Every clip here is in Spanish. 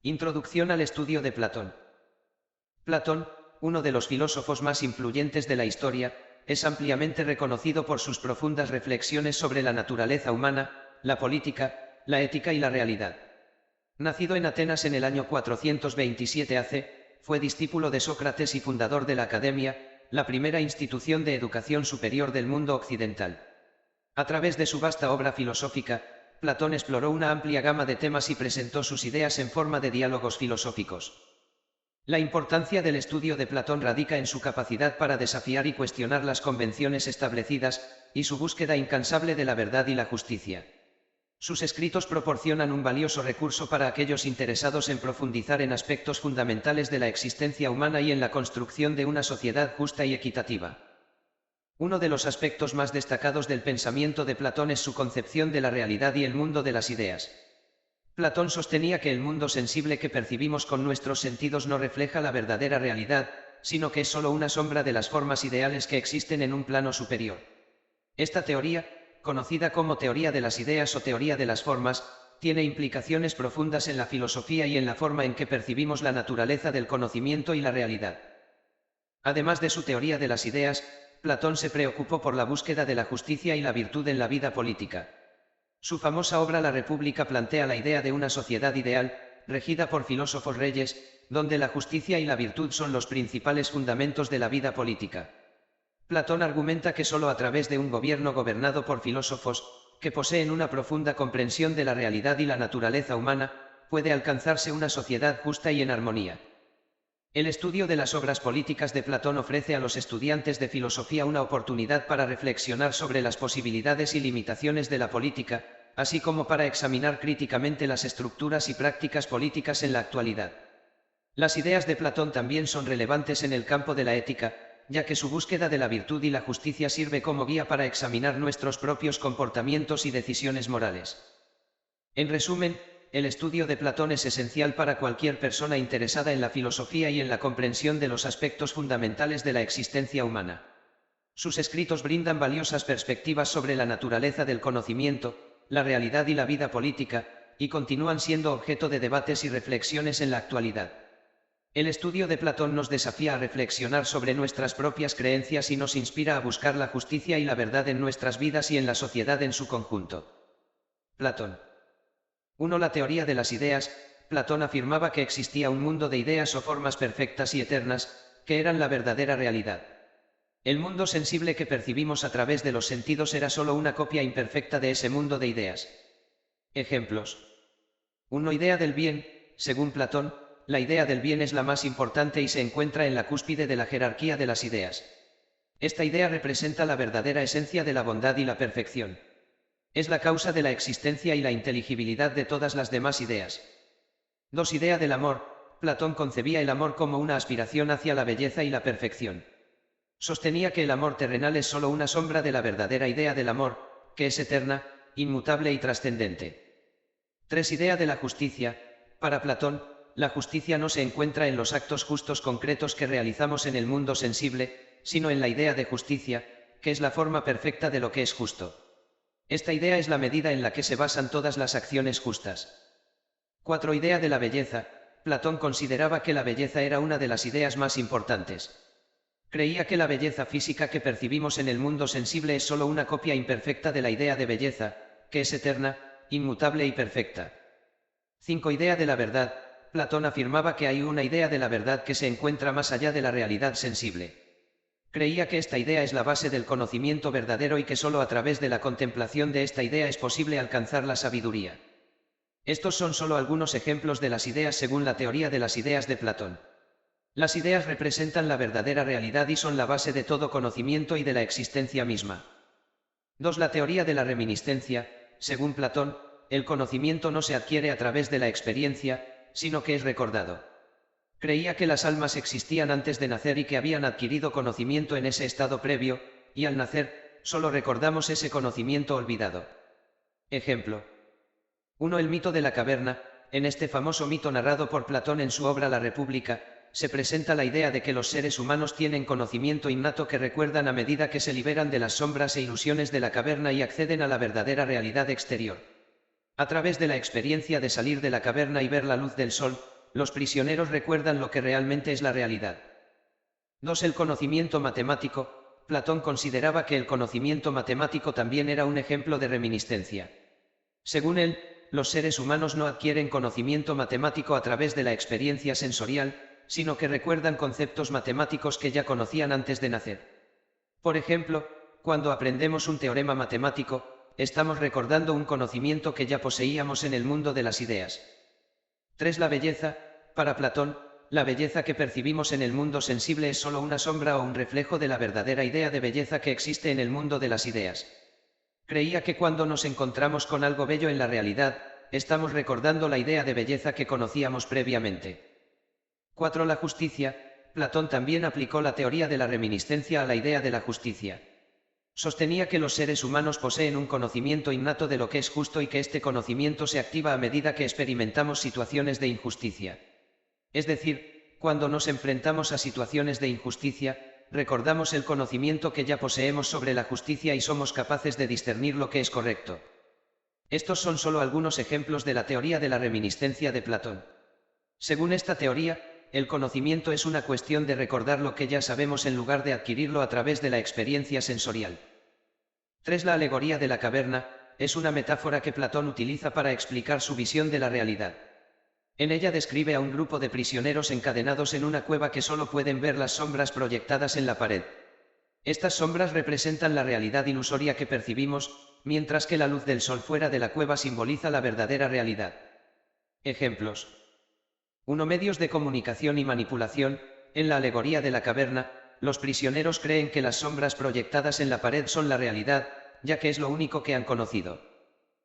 Introducción al estudio de Platón. Platón, uno de los filósofos más influyentes de la historia, es ampliamente reconocido por sus profundas reflexiones sobre la naturaleza humana, la política, la ética y la realidad. Nacido en Atenas en el año 427 AC, fue discípulo de Sócrates y fundador de la Academia, la primera institución de educación superior del mundo occidental. A través de su vasta obra filosófica, Platón exploró una amplia gama de temas y presentó sus ideas en forma de diálogos filosóficos. La importancia del estudio de Platón radica en su capacidad para desafiar y cuestionar las convenciones establecidas, y su búsqueda incansable de la verdad y la justicia. Sus escritos proporcionan un valioso recurso para aquellos interesados en profundizar en aspectos fundamentales de la existencia humana y en la construcción de una sociedad justa y equitativa. Uno de los aspectos más destacados del pensamiento de Platón es su concepción de la realidad y el mundo de las ideas. Platón sostenía que el mundo sensible que percibimos con nuestros sentidos no refleja la verdadera realidad, sino que es solo una sombra de las formas ideales que existen en un plano superior. Esta teoría, conocida como teoría de las ideas o teoría de las formas, tiene implicaciones profundas en la filosofía y en la forma en que percibimos la naturaleza del conocimiento y la realidad. Además de su teoría de las ideas, Platón se preocupó por la búsqueda de la justicia y la virtud en la vida política. Su famosa obra La República plantea la idea de una sociedad ideal, regida por filósofos reyes, donde la justicia y la virtud son los principales fundamentos de la vida política. Platón argumenta que solo a través de un gobierno gobernado por filósofos, que poseen una profunda comprensión de la realidad y la naturaleza humana, puede alcanzarse una sociedad justa y en armonía. El estudio de las obras políticas de Platón ofrece a los estudiantes de filosofía una oportunidad para reflexionar sobre las posibilidades y limitaciones de la política, así como para examinar críticamente las estructuras y prácticas políticas en la actualidad. Las ideas de Platón también son relevantes en el campo de la ética, ya que su búsqueda de la virtud y la justicia sirve como guía para examinar nuestros propios comportamientos y decisiones morales. En resumen, el estudio de Platón es esencial para cualquier persona interesada en la filosofía y en la comprensión de los aspectos fundamentales de la existencia humana. Sus escritos brindan valiosas perspectivas sobre la naturaleza del conocimiento, la realidad y la vida política, y continúan siendo objeto de debates y reflexiones en la actualidad. El estudio de Platón nos desafía a reflexionar sobre nuestras propias creencias y nos inspira a buscar la justicia y la verdad en nuestras vidas y en la sociedad en su conjunto. Platón. 1. La teoría de las ideas. Platón afirmaba que existía un mundo de ideas o formas perfectas y eternas, que eran la verdadera realidad. El mundo sensible que percibimos a través de los sentidos era solo una copia imperfecta de ese mundo de ideas. Ejemplos. 1. Idea del bien. Según Platón, la idea del bien es la más importante y se encuentra en la cúspide de la jerarquía de las ideas. Esta idea representa la verdadera esencia de la bondad y la perfección. Es la causa de la existencia y la inteligibilidad de todas las demás ideas. 2. Idea del amor. Platón concebía el amor como una aspiración hacia la belleza y la perfección. Sostenía que el amor terrenal es solo una sombra de la verdadera idea del amor, que es eterna, inmutable y trascendente. 3. Idea de la justicia. Para Platón, la justicia no se encuentra en los actos justos concretos que realizamos en el mundo sensible, sino en la idea de justicia, que es la forma perfecta de lo que es justo. Esta idea es la medida en la que se basan todas las acciones justas. 4. Idea de la belleza. Platón consideraba que la belleza era una de las ideas más importantes. Creía que la belleza física que percibimos en el mundo sensible es solo una copia imperfecta de la idea de belleza, que es eterna, inmutable y perfecta. 5. Idea de la verdad. Platón afirmaba que hay una idea de la verdad que se encuentra más allá de la realidad sensible. Creía que esta idea es la base del conocimiento verdadero y que solo a través de la contemplación de esta idea es posible alcanzar la sabiduría. Estos son solo algunos ejemplos de las ideas según la teoría de las ideas de Platón. Las ideas representan la verdadera realidad y son la base de todo conocimiento y de la existencia misma. 2. La teoría de la reminiscencia. Según Platón, el conocimiento no se adquiere a través de la experiencia, sino que es recordado. Creía que las almas existían antes de nacer y que habían adquirido conocimiento en ese estado previo, y al nacer, solo recordamos ese conocimiento olvidado. Ejemplo. 1. El mito de la caverna. En este famoso mito narrado por Platón en su obra La República, se presenta la idea de que los seres humanos tienen conocimiento innato que recuerdan a medida que se liberan de las sombras e ilusiones de la caverna y acceden a la verdadera realidad exterior. A través de la experiencia de salir de la caverna y ver la luz del sol, los prisioneros recuerdan lo que realmente es la realidad. 2. El conocimiento matemático. Platón consideraba que el conocimiento matemático también era un ejemplo de reminiscencia. Según él, los seres humanos no adquieren conocimiento matemático a través de la experiencia sensorial, sino que recuerdan conceptos matemáticos que ya conocían antes de nacer. Por ejemplo, cuando aprendemos un teorema matemático, estamos recordando un conocimiento que ya poseíamos en el mundo de las ideas. 3. La belleza. Para Platón, la belleza que percibimos en el mundo sensible es solo una sombra o un reflejo de la verdadera idea de belleza que existe en el mundo de las ideas. Creía que cuando nos encontramos con algo bello en la realidad, estamos recordando la idea de belleza que conocíamos previamente. 4. La justicia. Platón también aplicó la teoría de la reminiscencia a la idea de la justicia. Sostenía que los seres humanos poseen un conocimiento innato de lo que es justo y que este conocimiento se activa a medida que experimentamos situaciones de injusticia. Es decir, cuando nos enfrentamos a situaciones de injusticia, recordamos el conocimiento que ya poseemos sobre la justicia y somos capaces de discernir lo que es correcto. Estos son solo algunos ejemplos de la teoría de la reminiscencia de Platón. Según esta teoría, el conocimiento es una cuestión de recordar lo que ya sabemos en lugar de adquirirlo a través de la experiencia sensorial. 3. La alegoría de la caverna, es una metáfora que Platón utiliza para explicar su visión de la realidad. En ella describe a un grupo de prisioneros encadenados en una cueva que solo pueden ver las sombras proyectadas en la pared. Estas sombras representan la realidad ilusoria que percibimos, mientras que la luz del sol fuera de la cueva simboliza la verdadera realidad. Ejemplos. 1. Medios de comunicación y manipulación. En la alegoría de la caverna, los prisioneros creen que las sombras proyectadas en la pared son la realidad, ya que es lo único que han conocido.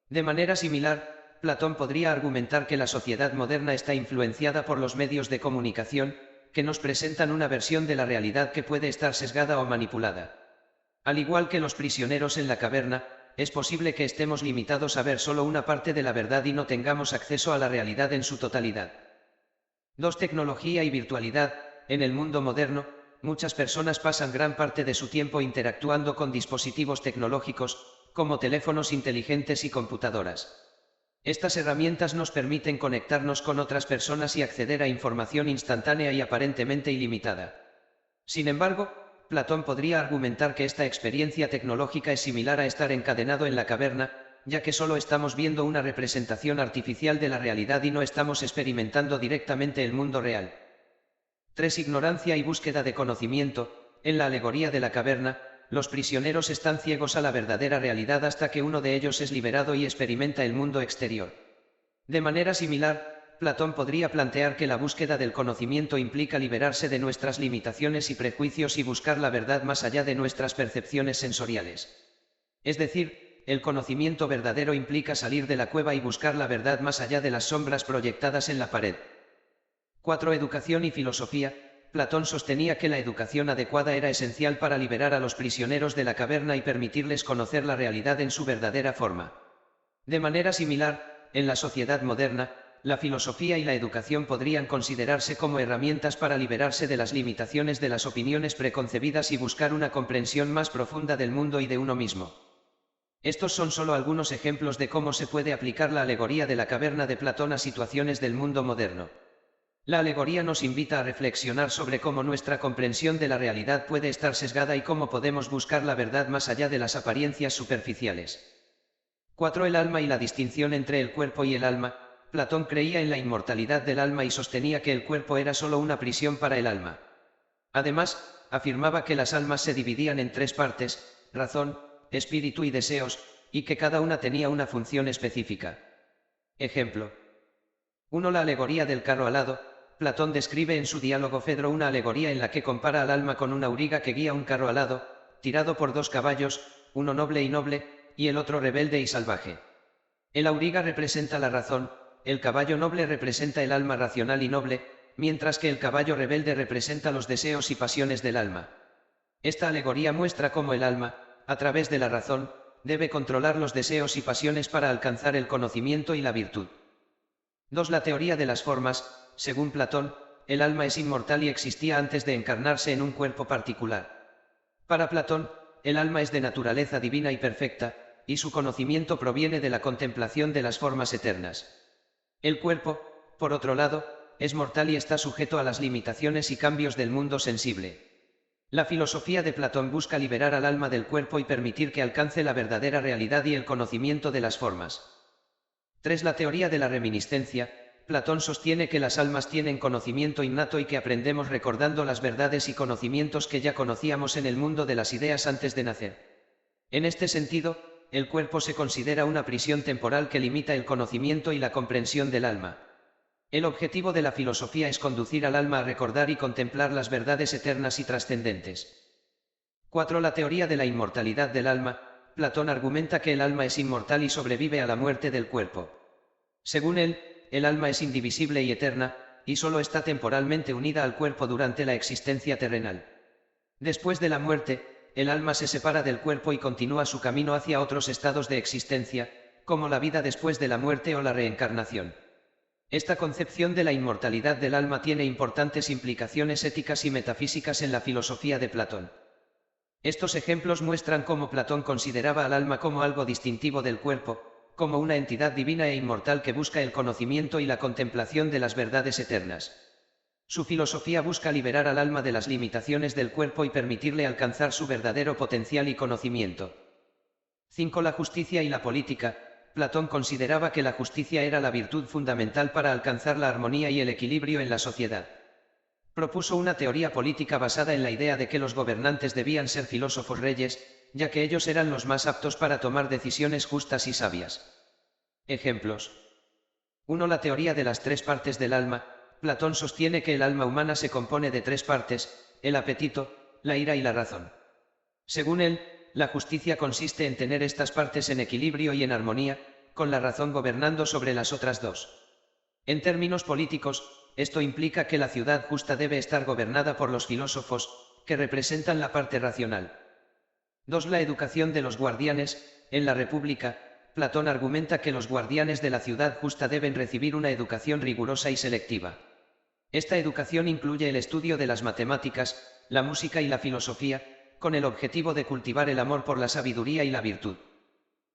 De manera similar, Platón podría argumentar que la sociedad moderna está influenciada por los medios de comunicación, que nos presentan una versión de la realidad que puede estar sesgada o manipulada. Al igual que los prisioneros en la caverna, es posible que estemos limitados a ver solo una parte de la verdad y no tengamos acceso a la realidad en su totalidad. 2. Tecnología y virtualidad. En el mundo moderno, muchas personas pasan gran parte de su tiempo interactuando con dispositivos tecnológicos, como teléfonos inteligentes y computadoras. Estas herramientas nos permiten conectarnos con otras personas y acceder a información instantánea y aparentemente ilimitada. Sin embargo, Platón podría argumentar que esta experiencia tecnológica es similar a estar encadenado en la caverna, ya que solo estamos viendo una representación artificial de la realidad y no estamos experimentando directamente el mundo real. 3. Ignorancia y búsqueda de conocimiento. En la alegoría de la caverna, los prisioneros están ciegos a la verdadera realidad hasta que uno de ellos es liberado y experimenta el mundo exterior. De manera similar, Platón podría plantear que la búsqueda del conocimiento implica liberarse de nuestras limitaciones y prejuicios y buscar la verdad más allá de nuestras percepciones sensoriales. Es decir, el conocimiento verdadero implica salir de la cueva y buscar la verdad más allá de las sombras proyectadas en la pared. 4. Educación y filosofía. Platón sostenía que la educación adecuada era esencial para liberar a los prisioneros de la caverna y permitirles conocer la realidad en su verdadera forma. De manera similar, en la sociedad moderna, la filosofía y la educación podrían considerarse como herramientas para liberarse de las limitaciones de las opiniones preconcebidas y buscar una comprensión más profunda del mundo y de uno mismo. Estos son solo algunos ejemplos de cómo se puede aplicar la alegoría de la caverna de Platón a situaciones del mundo moderno. La alegoría nos invita a reflexionar sobre cómo nuestra comprensión de la realidad puede estar sesgada y cómo podemos buscar la verdad más allá de las apariencias superficiales. 4. El alma y la distinción entre el cuerpo y el alma. Platón creía en la inmortalidad del alma y sostenía que el cuerpo era solo una prisión para el alma. Además, afirmaba que las almas se dividían en 3 partes, razón, espíritu y deseos, y que cada una tenía una función específica. Ejemplo. 1. La alegoría del carro alado. Platón describe en su diálogo Fedro una alegoría en la que compara al alma con una auriga que guía un carro alado, tirado por 2 caballos, uno noble y el otro rebelde y salvaje. El auriga representa la razón, el caballo noble representa el alma racional y noble, mientras que el caballo rebelde representa los deseos y pasiones del alma. Esta alegoría muestra cómo el alma, a través de la razón, debe controlar los deseos y pasiones para alcanzar el conocimiento y la virtud. 2. La teoría de las formas. Según Platón, el alma es inmortal y existía antes de encarnarse en un cuerpo particular. Para Platón, el alma es de naturaleza divina y perfecta, y su conocimiento proviene de la contemplación de las formas eternas. El cuerpo, por otro lado, es mortal y está sujeto a las limitaciones y cambios del mundo sensible. La filosofía de Platón busca liberar al alma del cuerpo y permitir que alcance la verdadera realidad y el conocimiento de las formas. 3. La teoría de la reminiscencia. Platón sostiene que las almas tienen conocimiento innato y que aprendemos recordando las verdades y conocimientos que ya conocíamos en el mundo de las ideas antes de nacer. En este sentido, el cuerpo se considera una prisión temporal que limita el conocimiento y la comprensión del alma. El objetivo de la filosofía es conducir al alma a recordar y contemplar las verdades eternas y trascendentes. 4. La teoría de la inmortalidad del alma. Platón argumenta que el alma es inmortal y sobrevive a la muerte del cuerpo. Según él, el alma es indivisible y eterna, y solo está temporalmente unida al cuerpo durante la existencia terrenal. Después de la muerte, el alma se separa del cuerpo y continúa su camino hacia otros estados de existencia, como la vida después de la muerte o la reencarnación. Esta concepción de la inmortalidad del alma tiene importantes implicaciones éticas y metafísicas en la filosofía de Platón. Estos ejemplos muestran cómo Platón consideraba al alma como algo distintivo del cuerpo, como una entidad divina e inmortal que busca el conocimiento y la contemplación de las verdades eternas. Su filosofía busca liberar al alma de las limitaciones del cuerpo y permitirle alcanzar su verdadero potencial y conocimiento. 5. La justicia y la política. Platón consideraba que la justicia era la virtud fundamental para alcanzar la armonía y el equilibrio en la sociedad. Propuso una teoría política basada en la idea de que los gobernantes debían ser filósofos reyes, ya que ellos eran los más aptos para tomar decisiones justas y sabias. Ejemplos. 1. La teoría de las 3 partes del alma. Platón sostiene que el alma humana se compone de 3 partes, el apetito, la ira y la razón. Según él, la justicia consiste en tener estas partes en equilibrio y en armonía, con la razón gobernando sobre las otras 2. En términos políticos, esto implica que la ciudad justa debe estar gobernada por los filósofos, que representan la parte racional. 2. La educación de los guardianes. En la República, Platón argumenta que los guardianes de la ciudad justa deben recibir una educación rigurosa y selectiva. Esta educación incluye el estudio de las matemáticas, la música y la filosofía, con el objetivo de cultivar el amor por la sabiduría y la virtud.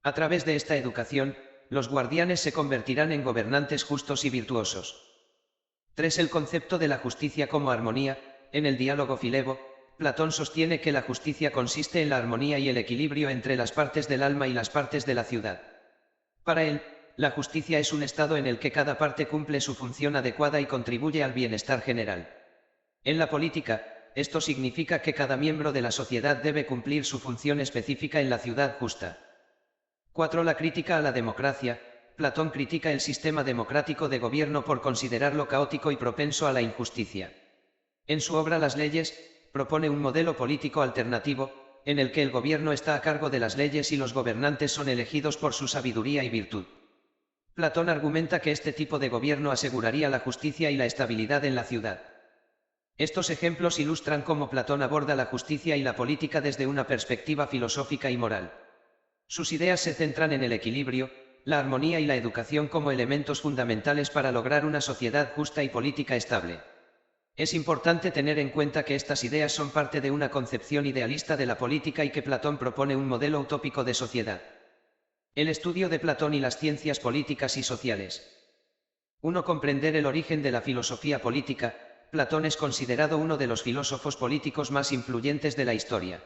A través de esta educación, los guardianes se convertirán en gobernantes justos y virtuosos. 3. El concepto de la justicia como armonía. En el diálogo Filebo, Platón sostiene que la justicia consiste en la armonía y el equilibrio entre las partes del alma y las partes de la ciudad. Para él, la justicia es un estado en el que cada parte cumple su función adecuada y contribuye al bienestar general. En la política, esto significa que cada miembro de la sociedad debe cumplir su función específica en la ciudad justa. 4. La crítica a la democracia. Platón critica el sistema democrático de gobierno por considerarlo caótico y propenso a la injusticia. En su obra Las leyes, propone un modelo político alternativo, en el que el gobierno está a cargo de las leyes y los gobernantes son elegidos por su sabiduría y virtud. Platón argumenta que este tipo de gobierno aseguraría la justicia y la estabilidad en la ciudad. Estos ejemplos ilustran cómo Platón aborda la justicia y la política desde una perspectiva filosófica y moral. Sus ideas se centran en el equilibrio, la armonía y la educación como elementos fundamentales para lograr una sociedad justa y política estable. Es importante tener en cuenta que estas ideas son parte de una concepción idealista de la política y que Platón propone un modelo utópico de sociedad. El estudio de Platón y las ciencias políticas y sociales. 1. Comprender el origen de la filosofía política. Platón es considerado uno de los filósofos políticos más influyentes de la historia.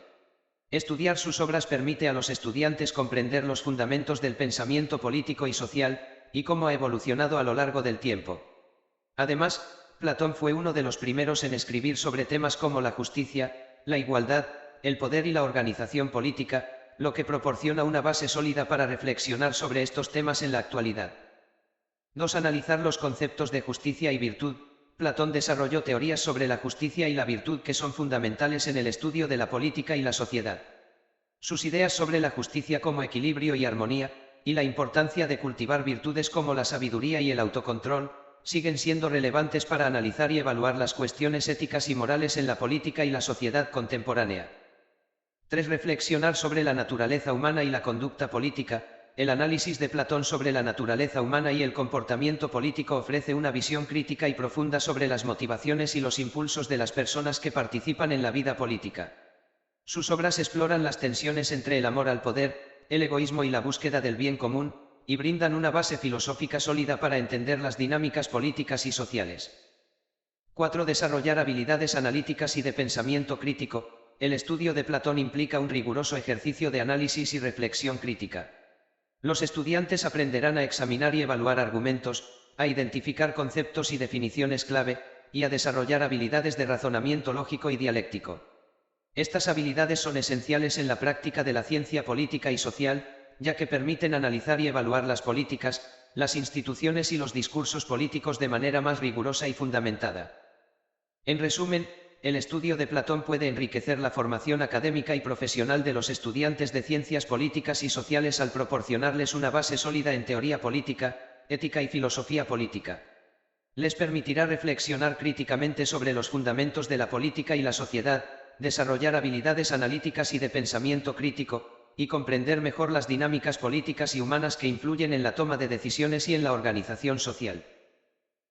Estudiar sus obras permite a los estudiantes comprender los fundamentos del pensamiento político y social, y cómo ha evolucionado a lo largo del tiempo. Además, Platón fue uno de los primeros en escribir sobre temas como la justicia, la igualdad, el poder y la organización política, lo que proporciona una base sólida para reflexionar sobre estos temas en la actualidad. 2. Analizar los conceptos de justicia y virtud. Platón desarrolló teorías sobre la justicia y la virtud que son fundamentales en el estudio de la política y la sociedad. Sus ideas sobre la justicia como equilibrio y armonía, y la importancia de cultivar virtudes como la sabiduría y el autocontrol, siguen siendo relevantes para analizar y evaluar las cuestiones éticas y morales en la política y la sociedad contemporánea. 3. Reflexionar sobre la naturaleza humana y la conducta política. El análisis de Platón sobre la naturaleza humana y el comportamiento político ofrece una visión crítica y profunda sobre las motivaciones y los impulsos de las personas que participan en la vida política. Sus obras exploran las tensiones entre el amor al poder, el egoísmo y la búsqueda del bien común, y brindan una base filosófica sólida para entender las dinámicas políticas y sociales. 4. Desarrollar habilidades analíticas y de pensamiento crítico. El estudio de Platón implica un riguroso ejercicio de análisis y reflexión crítica. Los estudiantes aprenderán a examinar y evaluar argumentos, a identificar conceptos y definiciones clave, y a desarrollar habilidades de razonamiento lógico y dialéctico. Estas habilidades son esenciales en la práctica de la ciencia política y social, ya que permiten analizar y evaluar las políticas, las instituciones y los discursos políticos de manera más rigurosa y fundamentada. En resumen, el estudio de Platón puede enriquecer la formación académica y profesional de los estudiantes de ciencias políticas y sociales al proporcionarles una base sólida en teoría política, ética y filosofía política. Les permitirá reflexionar críticamente sobre los fundamentos de la política y la sociedad, desarrollar habilidades analíticas y de pensamiento crítico, y comprender mejor las dinámicas políticas y humanas que influyen en la toma de decisiones y en la organización social.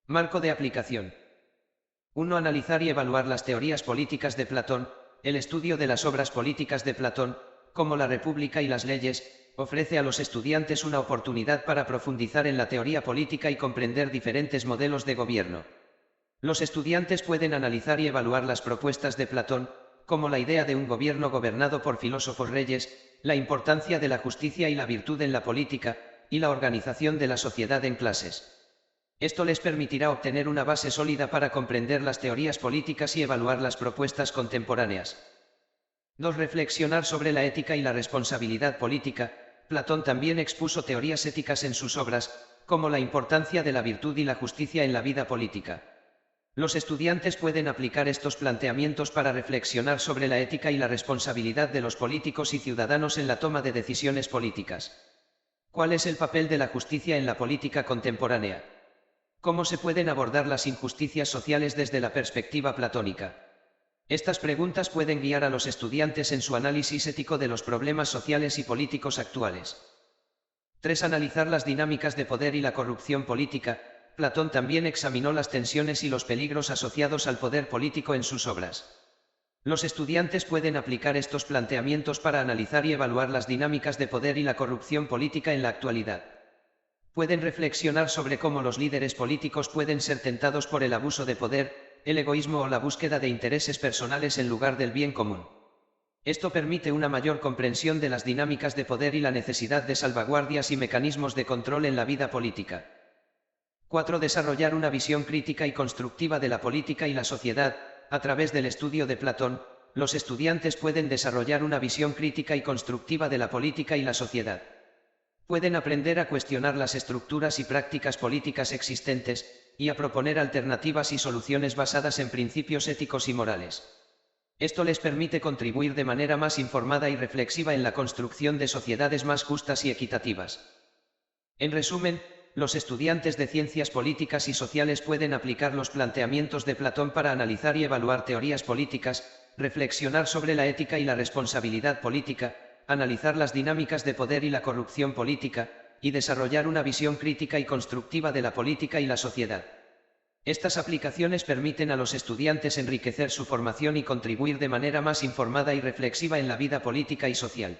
Marco de aplicación. 1. Analizar y evaluar las teorías políticas de Platón. El estudio de las obras políticas de Platón, como la República y las leyes, ofrece a los estudiantes una oportunidad para profundizar en la teoría política y comprender diferentes modelos de gobierno. Los estudiantes pueden analizar y evaluar las propuestas de Platón, como la idea de un gobierno gobernado por filósofos reyes, la importancia de la justicia y la virtud en la política, y la organización de la sociedad en clases. Esto les permitirá obtener una base sólida para comprender las teorías políticas y evaluar las propuestas contemporáneas. 2. Reflexionar sobre la ética y la responsabilidad política. Platón también expuso teorías éticas en sus obras, como la importancia de la virtud y la justicia en la vida política. Los estudiantes pueden aplicar estos planteamientos para reflexionar sobre la ética y la responsabilidad de los políticos y ciudadanos en la toma de decisiones políticas. ¿Cuál es el papel de la justicia en la política contemporánea? ¿Cómo se pueden abordar las injusticias sociales desde la perspectiva platónica? Estas preguntas pueden guiar a los estudiantes en su análisis ético de los problemas sociales y políticos actuales. 3. Analizar las dinámicas de poder y la corrupción política. Platón también examinó las tensiones y los peligros asociados al poder político en sus obras. Los estudiantes pueden aplicar estos planteamientos para analizar y evaluar las dinámicas de poder y la corrupción política en la actualidad. Pueden reflexionar sobre cómo los líderes políticos pueden ser tentados por el abuso de poder, el egoísmo o la búsqueda de intereses personales en lugar del bien común. Esto permite una mayor comprensión de las dinámicas de poder y la necesidad de salvaguardias y mecanismos de control en la vida política. 4. Desarrollar una visión crítica y constructiva de la política y la sociedad. A través del estudio de Platón, los estudiantes pueden desarrollar una visión crítica y constructiva de la política y la sociedad. Pueden aprender a cuestionar las estructuras y prácticas políticas existentes, y a proponer alternativas y soluciones basadas en principios éticos y morales. Esto les permite contribuir de manera más informada y reflexiva en la construcción de sociedades más justas y equitativas. En resumen, los estudiantes de ciencias políticas y sociales pueden aplicar los planteamientos de Platón para analizar y evaluar teorías políticas, reflexionar sobre la ética y la responsabilidad política, analizar las dinámicas de poder y la corrupción política, y desarrollar una visión crítica y constructiva de la política y la sociedad. Estas aplicaciones permiten a los estudiantes enriquecer su formación y contribuir de manera más informada y reflexiva en la vida política y social.